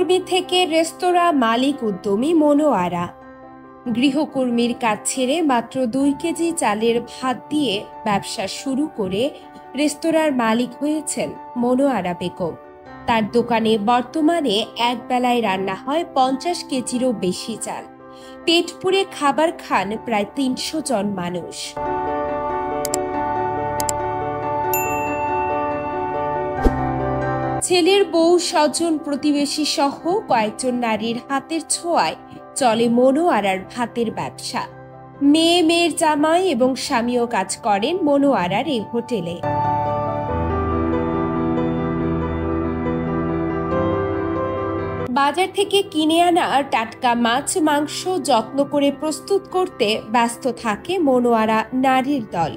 গৃহকর্মী থেকে রেস্তোরাঁ মালিক উদ্যমী মনোয়ারা। গৃহকর্মীর কাজ ছেড়ে মাত্র 2 কেজি চালের ভাত দিয়ে ব্যবসা শুরু করে রেস্তোরাঁর মালিক হয়েছেন মনোয়ারা বেগম। তার দোকানে বর্তমানে এক বেলায় রান্না হয় 50 কেজিরও বেশি চাল। পেট পুরে খাবার খান প্রায় 300 জন মানুষ। ছেলের বউ, স্বজন, প্রতিবেশী সহ কয়েকজন নারীর হাতের ছোঁয়ায় চলে মনোয়ারার ভাতের ব্যবসা। মেয়ের জামাই এবং স্বামীও কাজ করেন মনোয়ারার এই হোটেলে। বাজার থেকে কিনে আনা টাটকা মাছ মাংস যত্ন করে প্রস্তুত করতে ব্যস্ত থাকে মনোয়ারা নারীর দল।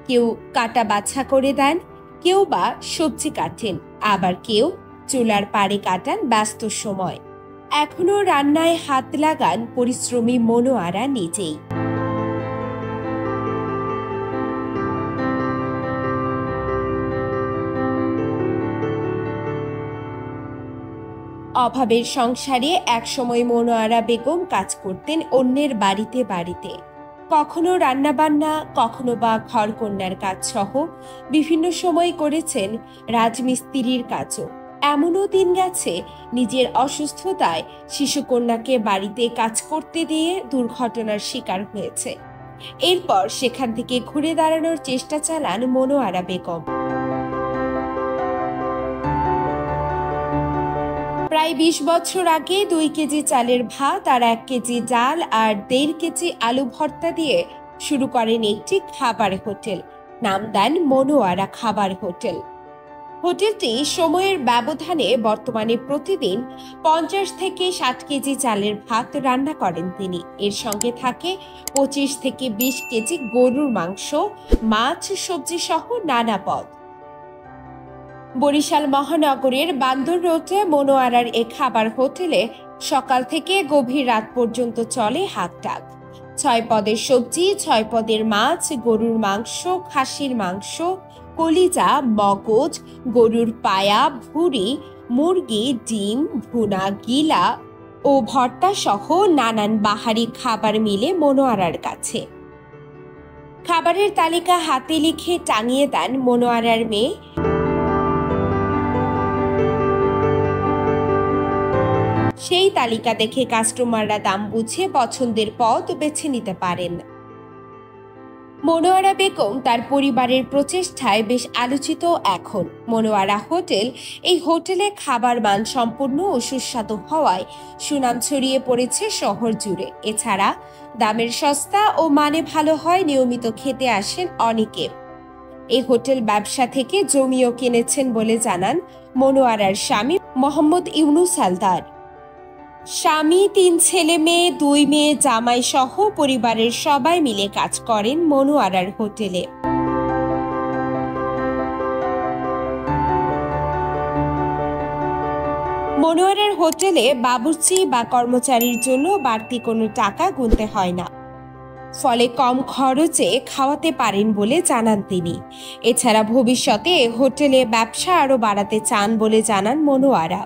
কেউ কাটা বাছা করে দেন, কেউ বা সবজি কাটেন, আবার কেউ চুলার পাড়ে কাটান ব্যস্ত সময়। এখনো রান্নায় হাত লাগান পরিশ্রমী মনোয়ারা নিজেই। অভাবের সংসারে একসময় মনোয়ারা বেগম কাজ করতেন অন্যের বাড়িতে বাড়িতে। কখনো রান্নাবান্না, কখনো বা ঘরকন্যার কাজ সহ বিভিন্ন সময় করেছেন রাজমিস্ত্রির কাজও। এমনও দিন গেছে নিজের অসুস্থতায় শিশুকন্যাকে বাড়িতে কাজ করতে দিয়ে দুর্ঘটনার শিকার হয়েছে। এরপর সেখান থেকে ঘুরে দাঁড়ানোর চেষ্টা চালান মনোয়ারা বেগম। প্রায় 20 বছর আগে 2 কেজি চালের ভাত আর 1 কেজি ডাল আর 1.5 কেজি আলু ভর্তা দিয়ে শুরু করেন একটি খাবার হোটেল। নাম দেন মনোয়ারা খাবার হোটেল। হোটেলটি সময়ের ব্যবধানে বর্তমানে প্রতিদিন 50 থেকে 60 কেজি চালের ভাত রান্না করেন তিনি। এর সঙ্গে থাকে 25 থেকে 20 কেজি গরুর মাংস, মাছ, সবজি সহ নানা পদ। বরিশাল মহানগরের বান্দর রোডে মনোয়ারার এ খাবার হোটেলে সকাল থেকে গভীর রাত পর্যন্ত চলে হাঁকডাক। 6 পদের সবজি, 6 পদের মাছ, গরুর মাংস, খাসির মাংস, কলিজা, মগজ, গরুর পায়া, ভুঁড়ি, মুরগি, ডিম, ভুনা, গিলা ও ভর্তা সহ নানান বাহারি খাবার মিলে মনোয়ারার কাছে। খাবারের তালিকা হাতে লিখে টাঙিয়ে দেন মনোয়ারার মেয়ে। সেই তালিকা দেখে কাস্টমাররা দাম বুঝে পছন্দের পদ বেছে নিতে পারেন। মনোয়ারা বেগম তার পরিবারের প্রচেষ্টায় বেশ আলোচিত এখন। মনোয়ারা হোটেল, এই হোটেলে খাবার মান সম্পূর্ণ ও সুস্বাদু হওয়ায় সুনাম ছড়িয়ে পড়েছে শহর জুড়ে। এছাড়া দামের সস্তা ও মানে ভালো হয়, নিয়মিত খেতে আসেন অনেকে। এই হোটেল ব্যবসা থেকে জমিও কিনেছেন বলে জানান মনোয়ারার স্বামী মোহাম্মদ ইউনুস হালদার। স্বামী, 3 ছেলে মেয়ে, 2 মেয়ে, জামাই সহ পরিবারের সবাই মিলে কাজ করেন মনোয়ারার হোটেলে। মনোয়ারার হোটেলে বাবুর্চি বা কর্মচারীর জন্য বাড়তি কোনো টাকা গুনতে হয় না, ফলে কম খরচে খাওয়াতে পারেন বলে জানান তিনি। এছাড়া ভবিষ্যতে হোটেলে ব্যবসা আরও বাড়াতে চান বলে জানান মনোয়ারা।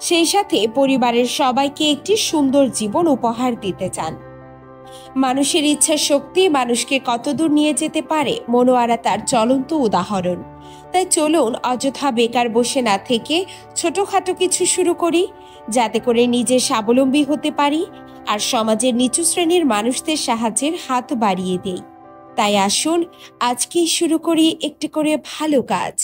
সেই সাথে পরিবারের সবাইকে একটি সুন্দর জীবন উপহার দিতে চান। মানুষের ইচ্ছা শক্তি মানুষকে কতদূর নিয়ে যেতে পারে, মনোয়ারা তার জ্বলন্ত উদাহরণ। তাই চলুন অযথা বেকার বসে না থেকে ছোটখাটো কিছু শুরু করি, যাতে করে নিজে স্বাবলম্বী হতে পারি আর সমাজের নিচু শ্রেণীর মানুষদের সাহায্যের হাত বাড়িয়ে দেই। তাই আসুন আজকেই শুরু করি একটি করে ভালো কাজ।